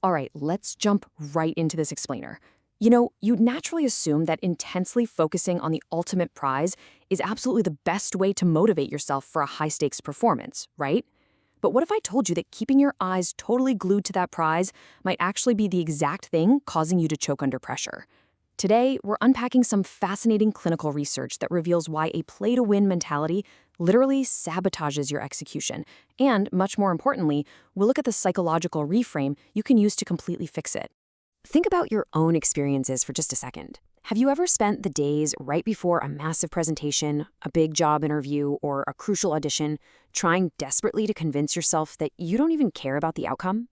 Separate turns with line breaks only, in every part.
All right, let's jump right into this explainer. You know, you'd naturally assume that intensely focusing on the ultimate prize is absolutely the best way to motivate yourself for a high-stakes performance, right? But what if I told you that keeping your eyes totally glued to that prize might actually be the exact thing causing you to choke under pressure? Today, we're unpacking some fascinating clinical research that reveals why a play-to-win mentality literally sabotages your execution. And, much more importantly, we'll look at the psychological reframe you can use to completely fix it. Think about your own experiences for just a second. Have you ever spent the days right before a massive presentation, a big job interview, or a crucial audition trying desperately to convince yourself that you don't even care about the outcome?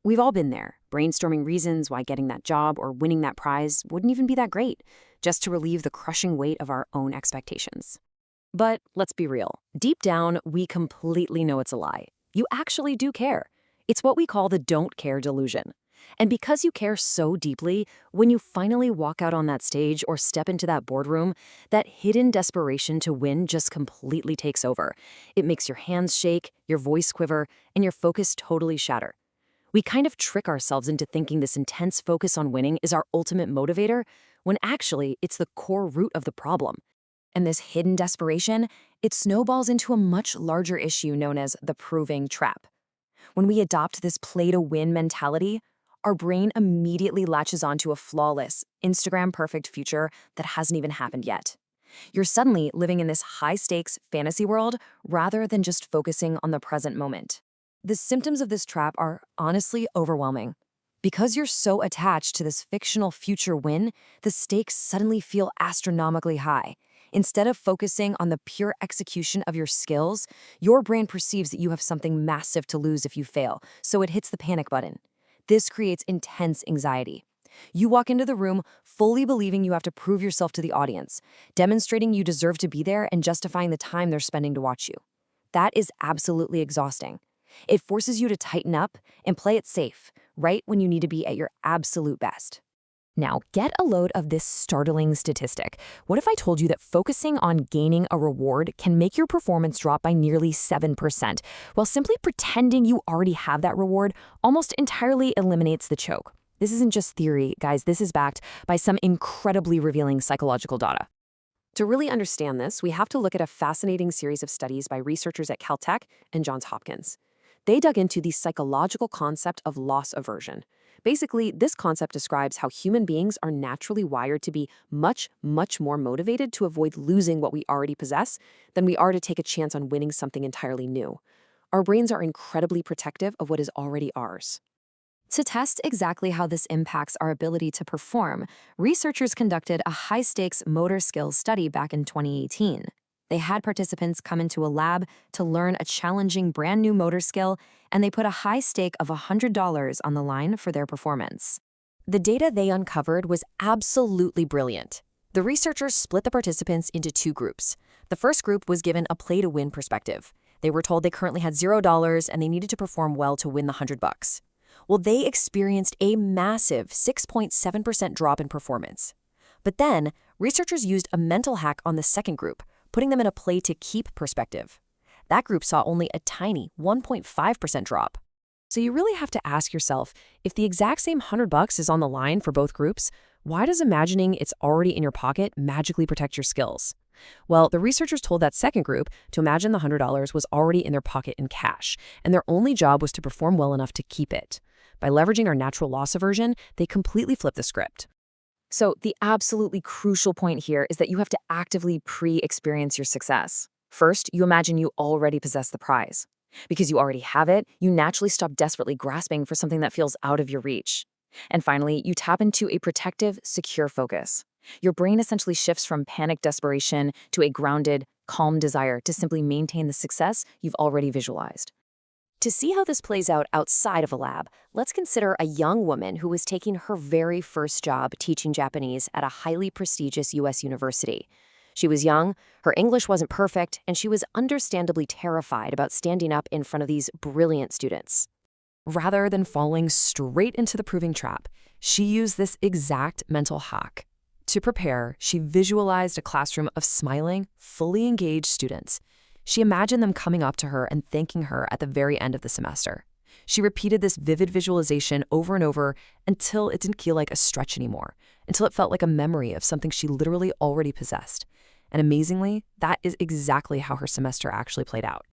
We've all been there, brainstorming reasons why getting that job or winning that prize wouldn't even be that great, just to relieve the crushing weight of our own expectations. But let's be real. Deep down, we completely know it's a lie. You actually do care. It's what we call the don't care delusion. And because you care so deeply, when you finally walk out on that stage or step into that boardroom, that hidden desperation to win just completely takes over. It makes your hands shake, your voice quiver, and your focus totally shatter. We kind of trick ourselves into thinking this intense focus on winning is our ultimate motivator, when actually it's the core root of the problem. And this hidden desperation, it snowballs into a much larger issue known as the proving trap. When we adopt this play-to-win mentality, our brain immediately latches onto a flawless, Instagram-perfect future that hasn't even happened yet. You're suddenly living in this high-stakes fantasy world rather than just focusing on the present moment. The symptoms of this trap are honestly overwhelming. Because you're so attached to this fictional future win, the stakes suddenly feel astronomically high. Instead of focusing on the pure execution of your skills, your brain perceives that you have something massive to lose if you fail, so it hits the panic button. This creates intense anxiety. You walk into the room fully believing you have to prove yourself to the audience, demonstrating you deserve to be there and justifying the time they're spending to watch you. That is absolutely exhausting. It forces you to tighten up and play it safe, right when you need to be at your absolute best. Now, get a load of this startling statistic. What if I told you that focusing on gaining a reward can make your performance drop by nearly 7%, while simply pretending you already have that reward almost entirely eliminates the choke? This isn't just theory, guys. This is backed by some incredibly revealing psychological data. To really understand this, we have to look at a fascinating series of studies by researchers at Caltech and Johns Hopkins. They dug into the psychological concept of loss aversion. Basically, this concept describes how human beings are naturally wired to be much more motivated to avoid losing what we already possess than we are to take a chance on winning something entirely new. Our brains are incredibly protective of what is already ours. To test exactly how this impacts our ability to perform, researchers conducted a high-stakes motor skills study back in 2018. They had participants come into a lab to learn a challenging brand new motor skill, and they put a high stake of $100 on the line for their performance. The data they uncovered was absolutely brilliant. The researchers split the participants into two groups. The first group was given a play-to-win perspective. They were told they currently had $0 and they needed to perform well to win the $100. Well, they experienced a massive 6.7% drop in performance. But then, researchers used a mental hack on the second group, putting them in a play-to-keep perspective. That group saw only a tiny 1.5% drop. So you really have to ask yourself, if the exact same $100 is on the line for both groups, why does imagining it's already in your pocket magically protect your skills? Well, the researchers told that second group to imagine the $100 was already in their pocket in cash, and their only job was to perform well enough to keep it. By leveraging our natural loss aversion, they completely flipped the script. So the absolutely crucial point here is that you have to actively pre-experience your success. First, you imagine you already possess the prize. Because you already have it, you naturally stop desperately grasping for something that feels out of your reach. And finally, you tap into a protective, secure focus. Your brain essentially shifts from panic desperation to a grounded, calm desire to simply maintain the success you've already visualized. To see how this plays out outside of a lab, let's consider a young woman who was taking her very first job teaching Japanese at a highly prestigious U.S. university. She was young, her English wasn't perfect, and she was understandably terrified about standing up in front of these brilliant students. Rather than falling straight into the proving trap, she used this exact mental hack. To prepare, she visualized a classroom of smiling, fully engaged students. She imagined them coming up to her and thanking her at the very end of the semester. She repeated this vivid visualization over and over until it didn't feel like a stretch anymore, until it felt like a memory of something she literally already possessed. And amazingly, that is exactly how her semester actually played out.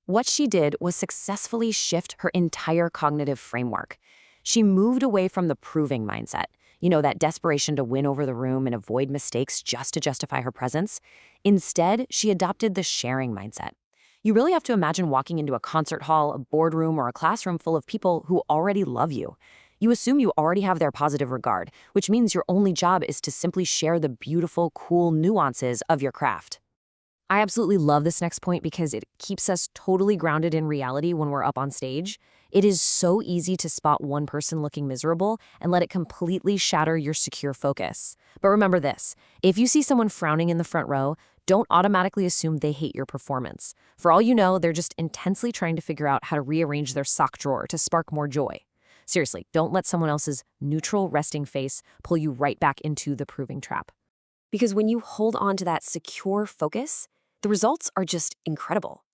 What she did was successfully shift her entire cognitive framework. She moved away from the proving mindset, that desperation to win over the room and avoid mistakes just to justify her presence. Instead, she adopted the sharing mindset. You really have to imagine walking into a concert hall, a boardroom, or a classroom full of people who already love you. You assume you already have their positive regard, which means your only job is to simply share the beautiful, cool nuances of your craft. I absolutely love this next point because it keeps us totally grounded in reality when we're up on stage. It is so easy to spot one person looking miserable and let it completely shatter your secure focus. But remember this, if you see someone frowning in the front row, don't automatically assume they hate your performance. For all you know, they're just intensely trying to figure out how to rearrange their sock drawer to spark more joy. Seriously, don't let someone else's neutral, resting face pull you right back into the proving trap. Because when you hold on to that secure focus, the results are just incredible.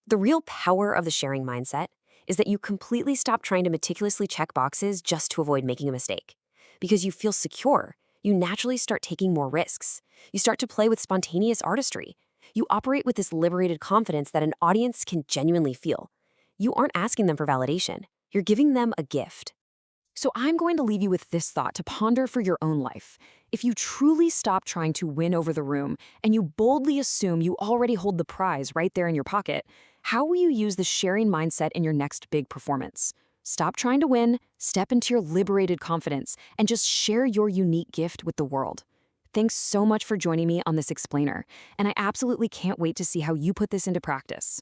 The real power of the sharing mindset is that you completely stop trying to meticulously check boxes just to avoid making a mistake. Because you feel secure, you naturally start taking more risks. You start to play with spontaneous artistry. You operate with this liberated confidence that an audience can genuinely feel. You aren't asking them for validation. You're giving them a gift. So I'm going to leave you with this thought to ponder for your own life. If you truly stop trying to win over the room and you boldly assume you already hold the prize right there in your pocket, how will you use the sharing mindset in your next big performance? Stop trying to win, step into your liberated confidence, and just share your unique gift with the world. Thanks so much for joining me on this explainer, and I absolutely can't wait to see how you put this into practice.